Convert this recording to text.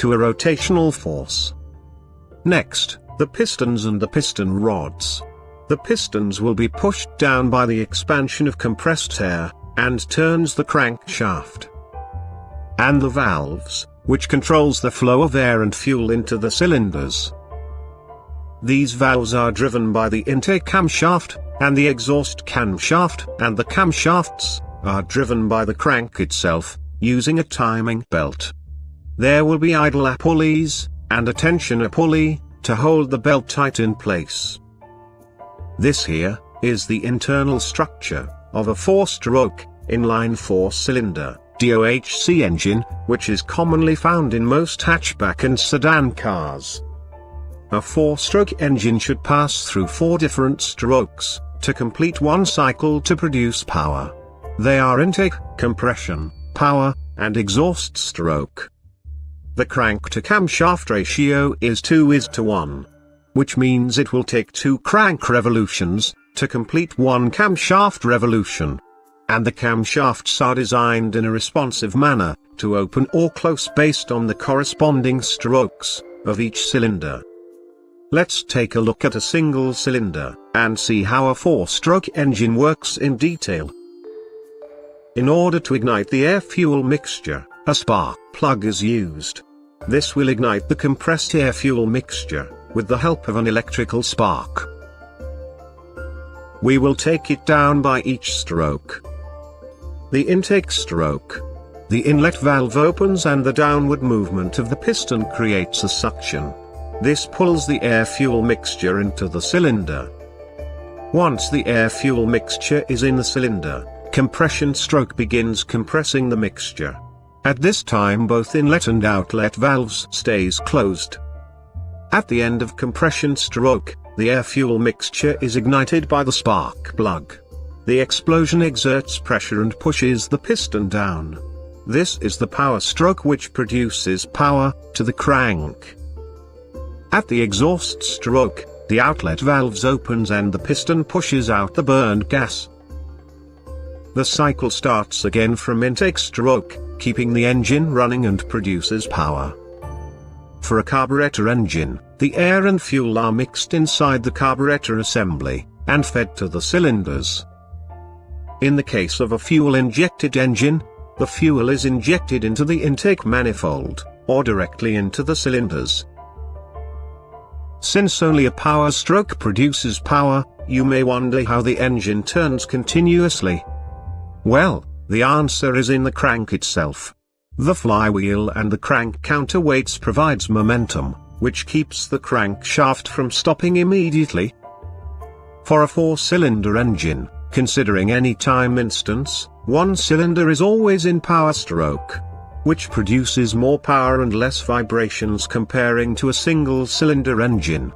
to a rotational force. Next, the pistons and the piston rods. The pistons will be pushed down by the expansion of compressed air, and turns the crankshaft. And the valves, which controls the flow of air and fuel into the cylinders. These valves are driven by the intake camshaft, and the exhaust camshaft, and the camshafts are driven by the crank itself, using a timing belt. There will be idler pulleys, and a tensioner pulley, to hold the belt tight in place. This here, is the internal structure of a 4-stroke, inline 4-cylinder, DOHC engine, which is commonly found in most hatchback and sedan cars. A 4-stroke engine should pass through 4 different strokes, to complete one cycle to produce power. They are intake, compression, power, and exhaust stroke. The crank to camshaft ratio is 2:1. Which means it will take 2 crank revolutions, to complete 1 camshaft revolution. And the camshafts are designed in a responsive manner, to open or close based on the corresponding strokes, of each cylinder. Let's take a look at a single cylinder, and see how a 4-stroke engine works in detail. In order to ignite the air-fuel mixture, a spark plug is used. This will ignite the compressed air-fuel mixture, with the help of an electrical spark. We will take it down by each stroke. The intake stroke. The inlet valve opens and the downward movement of the piston creates a suction. This pulls the air-fuel mixture into the cylinder. Once the air-fuel mixture is in the cylinder, compression stroke begins compressing the mixture. At this time both inlet and outlet valves stays closed. At the end of compression stroke, the air-fuel mixture is ignited by the spark plug. The explosion exerts pressure and pushes the piston down. This is the power stroke which produces power to the crank. At the exhaust stroke, the outlet valves opens and the piston pushes out the burned gas. The cycle starts again from intake stroke, keeping the engine running and produces power. For a carburetor engine, the air and fuel are mixed inside the carburetor assembly, and fed to the cylinders. In the case of a fuel-injected engine, the fuel is injected into the intake manifold, or directly into the cylinders. Since only a power stroke produces power, you may wonder how the engine turns continuously. Well, the answer is in the crank itself. The flywheel and the crank counterweights provides momentum, which keeps the crankshaft from stopping immediately. For a 4-cylinder engine, considering any time instance, one cylinder is always in power stroke, which produces more power and less vibrations comparing to a single-cylinder engine.